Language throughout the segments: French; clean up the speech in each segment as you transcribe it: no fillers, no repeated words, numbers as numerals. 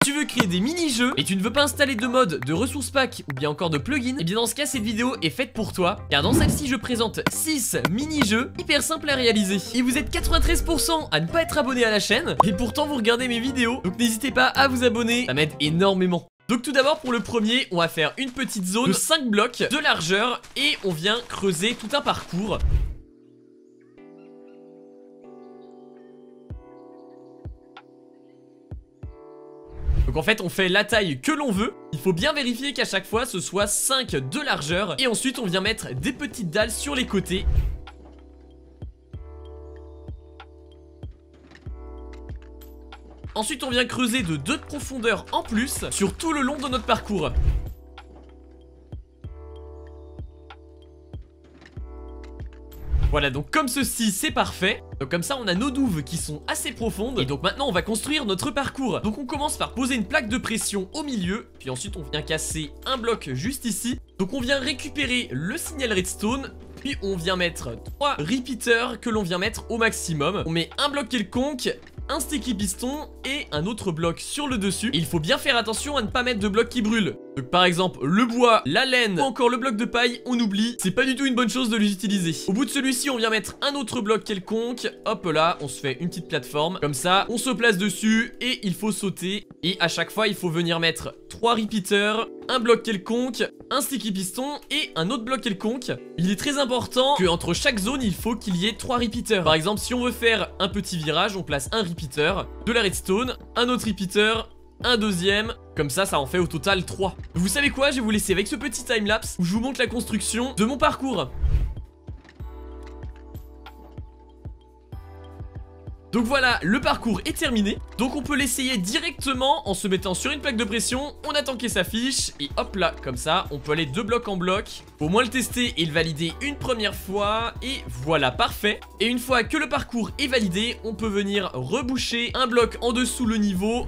Tu veux créer des mini-jeux et tu ne veux pas installer de mode, de ressources pack ou bien encore de plugins? Et bien dans ce cas, cette vidéo est faite pour toi, car dans celle-ci, je présente 6 mini-jeux hyper simples à réaliser. Et vous êtes 93% à ne pas être abonné à la chaîne, et pourtant vous regardez mes vidéos, donc n'hésitez pas à vous abonner, ça m'aide énormément. Donc tout d'abord pour le premier, on va faire une petite zone de 5 blocs de largeur et on vient creuser tout un parcours. Donc en fait on fait la taille que l'on veut. Il faut bien vérifier qu'à chaque fois ce soit 5 de largeur. Et ensuite on vient mettre des petites dalles sur les côtés. Ensuite on vient creuser de 2 de profondeur en plus sur tout le long de notre parcours. Voilà, donc comme ceci, c'est parfait. Donc comme ça, on a nos douves qui sont assez profondes. Et donc maintenant, on va construire notre parcours. Donc on commence par poser une plaque de pression au milieu. Puis ensuite, on vient casser un bloc juste ici. Donc on vient récupérer le signal redstone. Puis on vient mettre 3 repeaters que l'on vient mettre au maximum. On met un bloc quelconque, un sticky piston et un autre bloc sur le dessus. Et il faut bien faire attention à ne pas mettre de blocs qui brûlent. Donc par exemple le bois, la laine ou encore le bloc de paille, on oublie. C'est pas du tout une bonne chose de les utiliser. Au bout de celui-ci, on vient mettre un autre bloc quelconque. Hop là, on se fait une petite plateforme. Comme ça, on se place dessus et il faut sauter. Et à chaque fois, il faut venir mettre 3 repeaters, un bloc quelconque, un sticky piston et un autre bloc quelconque. Il est très important que entre chaque zone, il faut qu'il y ait 3 repeaters. Par exemple, si on veut faire un petit virage, on place un repeater, de la redstone, un autre repeater, un deuxième, comme ça, ça en fait au total 3. Vous savez quoi, je vais vous laisser avec ce petit timelapse où je vous montre la construction de mon parcours. Donc voilà, le parcours est terminé. Donc on peut l'essayer directement en se mettant sur une plaque de pression. On attend qu'il s'affiche et hop là, comme ça, on peut aller de bloc en bloc. Faut au moins le tester et le valider une première fois. Et voilà, parfait. Et une fois que le parcours est validé, on peut venir reboucher un bloc en dessous le niveau.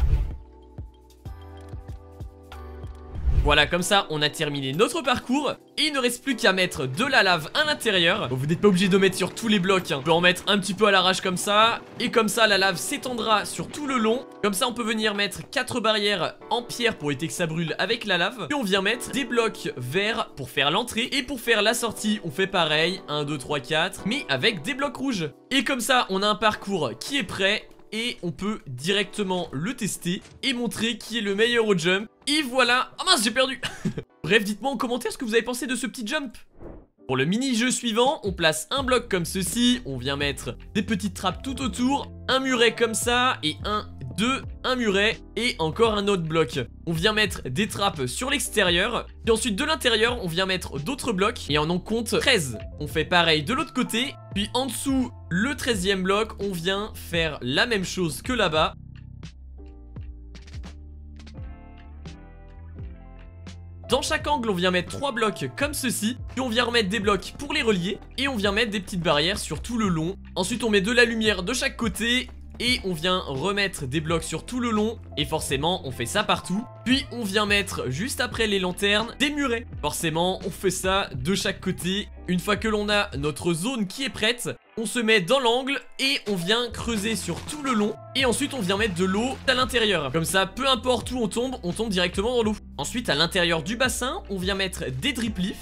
Voilà, comme ça, on a terminé notre parcours. Et il ne reste plus qu'à mettre de la lave à l'intérieur. Bon, vous n'êtes pas obligé de mettre sur tous les blocs, hein. On peut en mettre un petit peu à l'arrache comme ça. Et comme ça, la lave s'étendra sur tout le long. Comme ça, on peut venir mettre 4 barrières en pierre pour éviter que ça brûle avec la lave. Puis on vient mettre des blocs verts pour faire l'entrée. Et pour faire la sortie, on fait pareil. 1, 2, 3, 4. Mais avec des blocs rouges. Et comme ça, on a un parcours qui est prêt. Et on peut directement le tester et montrer qui est le meilleur au jump. Et voilà. Oh mince, j'ai perdu. Bref, dites-moi en commentaire ce que vous avez pensé de ce petit jump. Pour le mini-jeu suivant, on place un bloc comme ceci. On vient mettre des petites trappes tout autour. Un muret comme ça. Et un muret. Et encore un autre bloc. On vient mettre des trappes sur l'extérieur. Puis ensuite de l'intérieur, on vient mettre d'autres blocs. Et on en compte 13. On fait pareil de l'autre côté. Puis en dessous, le 13e bloc, on vient faire la même chose que là-bas. Dans chaque angle, on vient mettre 3 blocs comme ceci. Puis on vient remettre des blocs pour les relier. Et on vient mettre des petites barrières sur tout le long. Ensuite, on met de la lumière de chaque côté. Et on vient remettre des blocs sur tout le long. Et forcément, on fait ça partout. Puis on vient mettre, juste après les lanternes, des murets. Forcément, on fait ça de chaque côté. Une fois que l'on a notre zone qui est prête, on se met dans l'angle et on vient creuser sur tout le long. Et ensuite, on vient mettre de l'eau à l'intérieur. Comme ça, peu importe où on tombe directement dans l'eau. Ensuite, à l'intérieur du bassin, on vient mettre des drip leaf.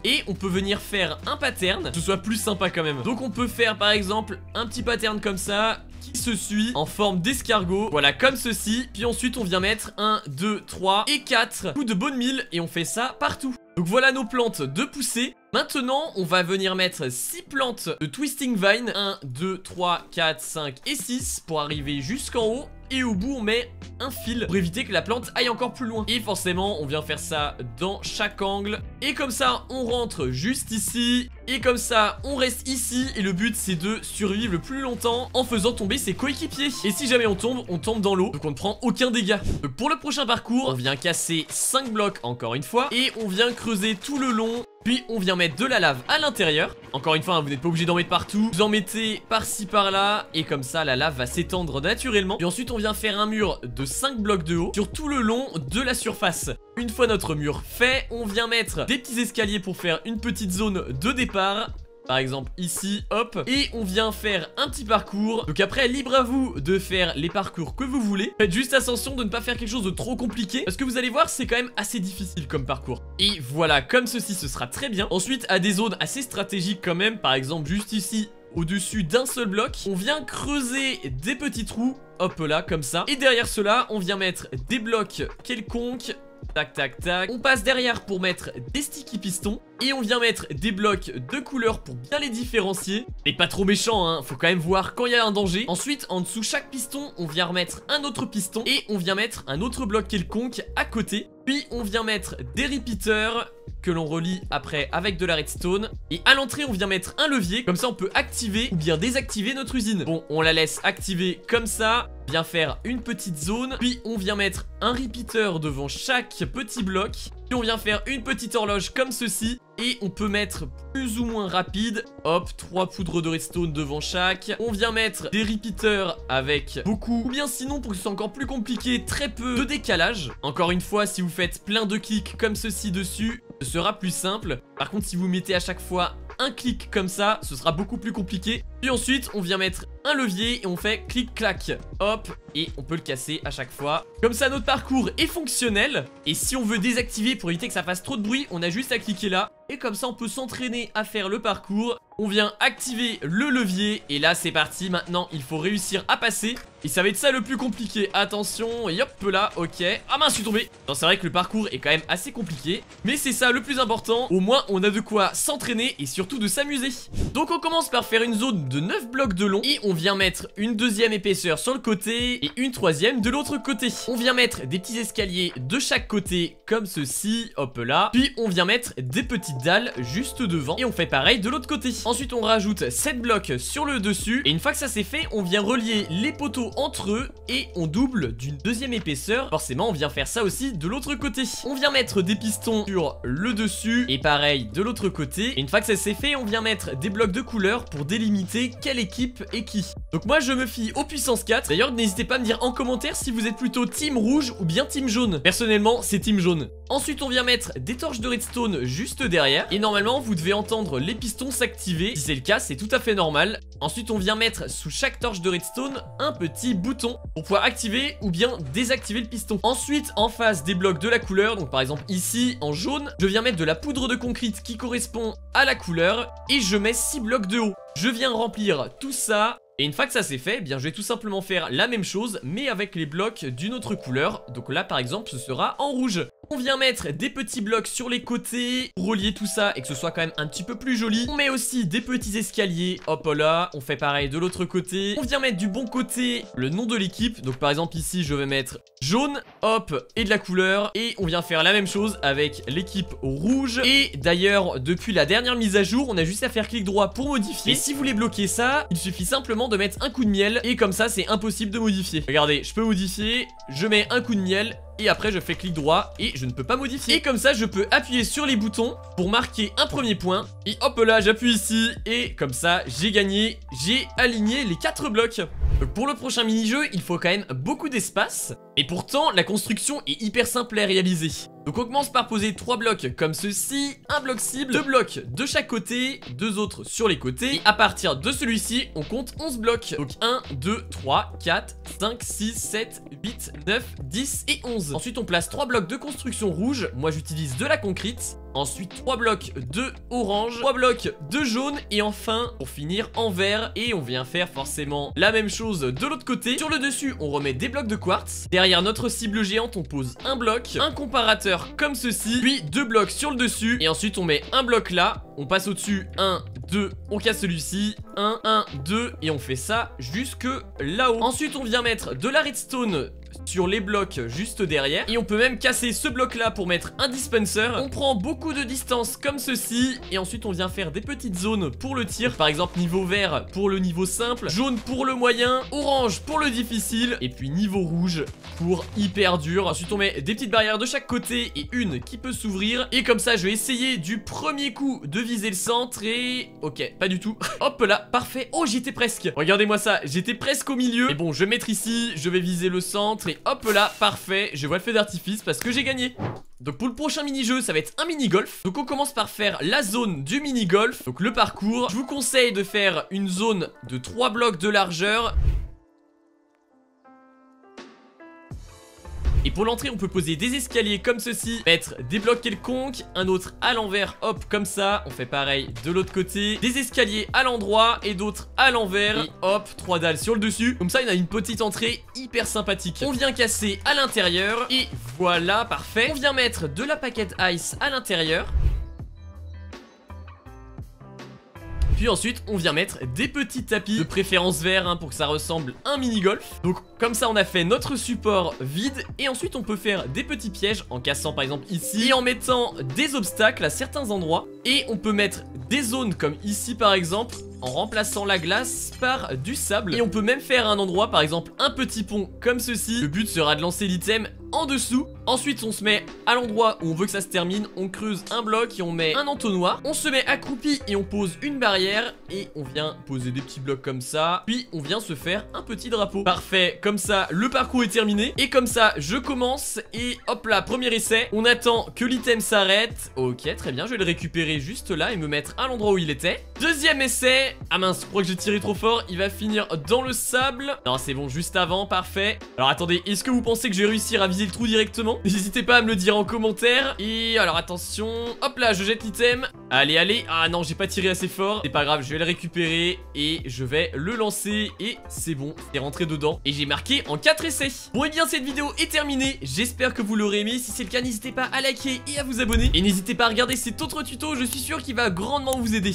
Et on peut venir faire un pattern, que ce soit plus sympa quand même. Donc on peut faire par exemple un petit pattern comme ça, qui se suit en forme d'escargot. Voilà, comme ceci. Puis ensuite on vient mettre 1, 2, 3 et 4 coups de bone meal. Et on fait ça partout. Donc voilà nos plantes de poussée. Maintenant on va venir mettre 6 plantes de twisting vine. 1, 2, 3, 4, 5 et 6 pour arriver jusqu'en haut. Et au bout on met un fil pour éviter que la plante aille encore plus loin. Et forcément on vient faire ça dans chaque angle. Et comme ça on rentre juste ici. Et comme ça on reste ici. Et le but c'est de survivre le plus longtemps en faisant tomber ses coéquipiers. Et si jamais on tombe dans l'eau. Donc on ne prend aucun dégât. Donc pour le prochain parcours, on vient casser 5 blocs encore une fois. Et on vient creuser tout le long. Puis on vient mettre de la lave à l'intérieur. Encore une fois, hein, vous n'êtes pas obligé d'en mettre partout. Vous en mettez par-ci par-là. Et comme ça la lave va s'étendre naturellement. Puis ensuite on vient faire un mur de 5 blocs de haut sur tout le long de la surface. Une fois notre mur fait, on vient mettre des petits escaliers pour faire une petite zone de départ. par exemple ici, hop, et on vient faire un petit parcours. Donc après, libre à vous de faire les parcours que vous voulez. Faites juste attention de ne pas faire quelque chose de trop compliqué, parce que vous allez voir, c'est quand même assez difficile comme parcours. Et voilà, comme ceci, ce sera très bien. Ensuite, à des zones assez stratégiques quand même, par exemple juste ici, au-dessus d'un seul bloc, on vient creuser des petits trous, hop là, comme ça. Et derrière cela, on vient mettre des blocs quelconques. Tac tac tac. On passe derrière pour mettre des sticky pistons. Et on vient mettre des blocs de couleur pour bien les différencier. Mais pas trop méchant hein, faut quand même voir quand il y a un danger. Ensuite en dessous chaque piston on vient remettre un autre piston. Et on vient mettre un autre bloc quelconque à côté. Puis on vient mettre des repeaters que l'on relie après avec de la redstone. Et à l'entrée on vient mettre un levier. Comme ça on peut activer ou bien désactiver notre usine. Bon on la laisse activer comme ça. Bien faire une petite zone. Puis on vient mettre un repeater devant chaque petit bloc. Puis on vient faire une petite horloge comme ceci. Et on peut mettre plus ou moins rapide. Hop, 3 poudres de redstone devant chaque. On vient mettre des repeaters avec beaucoup. Ou bien sinon pour que ce soit encore plus compliqué, très peu de décalage. Encore une fois, si vous faites plein de clics comme ceci dessus, ce sera plus simple. Par contre, si vous mettez à chaque fois un clic comme ça, ce sera beaucoup plus compliqué. Puis ensuite, on vient mettre un levier et on fait clic-clac. Hop, et on peut le casser à chaque fois. Comme ça, notre parcours est fonctionnel. Et si on veut désactiver pour éviter que ça fasse trop de bruit, on a juste à cliquer là. Et comme ça, on peut s'entraîner à faire le parcours. On vient activer le levier. Et là, c'est parti. Maintenant, il faut réussir à passer. Et ça va être ça le plus compliqué. Attention, et hop là, ok. Ah mince, je suis tombé. Non, c'est vrai que le parcours est quand même assez compliqué. Mais c'est ça le plus important. Au moins, on a de quoi s'entraîner et surtout de s'amuser. Donc, on commence par faire une zone de 9 blocs de long. Et on vient mettre une deuxième épaisseur sur le côté et une troisième de l'autre côté. On vient mettre des petits escaliers de chaque côté comme ceci, hop là. Puis on vient mettre des petites dalles juste devant et on fait pareil de l'autre côté. Ensuite on rajoute 7 blocs sur le dessus et une fois que ça c'est fait, on vient relier les poteaux entre eux et on double d'une deuxième épaisseur. Forcément on vient faire ça aussi de l'autre côté. On vient mettre des pistons sur le dessus et pareil de l'autre côté. Et une fois que ça c'est fait, on vient mettre des blocs de couleur pour délimiter quelle équipe est qui. Donc moi je me fie aux puissance 4. D'ailleurs n'hésitez pas à me dire en commentaire si vous êtes plutôt team rouge ou bien team jaune. Personnellement c'est team jaune. Ensuite on vient mettre des torches de redstone juste derrière. Et normalement vous devez entendre les pistons s'activer. Si c'est le cas c'est tout à fait normal. Ensuite on vient mettre sous chaque torche de redstone un petit bouton pour pouvoir activer ou bien désactiver le piston. Ensuite en face des blocs de la couleur, donc par exemple ici en jaune, je viens mettre de la poudre de concrète qui correspond à la couleur. Et je mets 6 blocs de haut. Je viens remplir tout ça. Et une fois que ça c'est fait, eh bien je vais tout simplement faire la même chose mais avec les blocs d'une autre couleur. Donc là par exemple ce sera en rouge. On vient mettre des petits blocs sur les côtés pour relier tout ça et que ce soit quand même un petit peu plus joli. On met aussi des petits escaliers, hop là, on fait pareil de l'autre côté. On vient mettre du bon côté le nom de l'équipe. Donc par exemple ici je vais mettre jaune, hop, et de la couleur. Et on vient faire la même chose avec l'équipe rouge. Et d'ailleurs depuis la dernière mise à jour, on a juste à faire clic droit pour modifier. Et si vous voulez bloquer ça, il suffit simplement de mettre un coup de miel. Et comme ça c'est impossible de modifier. Regardez, je peux modifier, je mets un coup de miel. Et après je fais clic droit et je ne peux pas modifier. Et comme ça je peux appuyer sur les boutons pour marquer un premier point. Et hop là j'appuie ici et comme ça j'ai gagné. J'ai aligné les 4 blocs. Donc pour le prochain mini-jeu il faut quand même beaucoup d'espace. Et pourtant la construction est hyper simple à réaliser. Donc on commence par poser 3 blocs comme ceci, un bloc cible, 2 blocs de chaque côté, 2 autres sur les côtés. Et à partir de celui-ci, on compte 11 blocs. Donc 1, 2, 3, 4, 5, 6, 7, 8, 9, 10 et 11. Ensuite on place 3 blocs de construction rouge. Moi j'utilise de la concrète. Ensuite 3 blocs de orange, 3 blocs de jaune et enfin pour finir en vert. Et on vient faire forcément la même chose de l'autre côté. Sur le dessus on remet des blocs de quartz. Derrière notre cible géante on pose un bloc, un comparateur comme ceci, puis 2 blocs sur le dessus. Et ensuite on met un bloc là, on passe au dessus 1, 2, on casse celui-ci, 1, 1, 2 et on fait ça jusque là-haut. Ensuite on vient mettre de la redstone sur les blocs juste derrière. Et on peut même casser ce bloc là pour mettre un dispenser. On prend beaucoup de distance comme ceci. Et ensuite on vient faire des petites zones pour le tir. Par exemple niveau vert pour le niveau simple, jaune pour le moyen, orange pour le difficile, et puis niveau rouge pour hyper dur. Ensuite on met des petites barrières de chaque côté et une qui peut s'ouvrir. Et comme ça je vais essayer du premier coup de viser le centre. Et ok, pas du tout. Hop là, parfait. Oh j'étais presque. Regardez-moi ça, j'étais presque au milieu. Et bon je vais mettre ici, je vais viser le centre. Et hop là, parfait, je vois le feu d'artifice parce que j'ai gagné. Donc pour le prochain mini-jeu, ça va être un mini-golf. Donc on commence par faire la zone du mini-golf. Donc le parcours, je vous conseille de faire une zone de 3 blocs de largeur. Et pour l'entrée, on peut poser des escaliers comme ceci, mettre des blocs quelconques, un autre à l'envers, hop, comme ça. On fait pareil de l'autre côté, des escaliers à l'endroit et d'autres à l'envers. Et hop, 3 dalles sur le dessus. Comme ça, il y a une petite entrée hyper sympathique. On vient casser à l'intérieur et voilà, parfait. On vient mettre de la paquette ice à l'intérieur. Puis ensuite, on vient mettre des petits tapis, de préférence verts hein, pour que ça ressemble à un mini-golf. Donc comme ça, on a fait notre support vide. Et ensuite, on peut faire des petits pièges en cassant par exemple ici et en mettant des obstacles à certains endroits. Et on peut mettre des zones comme ici par exemple, en remplaçant la glace par du sable. Et on peut même faire un endroit, par exemple un petit pont comme ceci. Le but sera de lancer l'item en dessous. Ensuite on se met à l'endroit où on veut que ça se termine. On creuse un bloc et on met un entonnoir. On se met accroupi et on pose une barrière. Et on vient poser des petits blocs comme ça. Puis on vient se faire un petit drapeau. Parfait, comme ça le parcours est terminé. Et comme ça je commence. Et hop là, premier essai. On attend que l'item s'arrête. Ok, très bien, je vais le récupérer juste là et me mettre à l'endroit où il était. Deuxième essai. Ah mince, je crois que j'ai tiré trop fort. Il va finir dans le sable. Non, c'est bon, juste avant, parfait. Alors attendez, est-ce que vous pensez que je vais réussir à viser le trou directement? N'hésitez pas à me le dire en commentaire. Et alors attention, hop là, je jette l'item. Allez, allez. Ah non, j'ai pas tiré assez fort. C'est pas grave, je vais le récupérer et je vais le lancer. Et c'est bon, c'est rentré dedans. Et j'ai marqué en 4 essais. Bon et bien, cette vidéo est terminée. J'espère que vous l'aurez aimé. Si c'est le cas, n'hésitez pas à liker et à vous abonner. Et n'hésitez pas à regarder cet autre tuto, je suis sûr qu'il va grandement vous aider.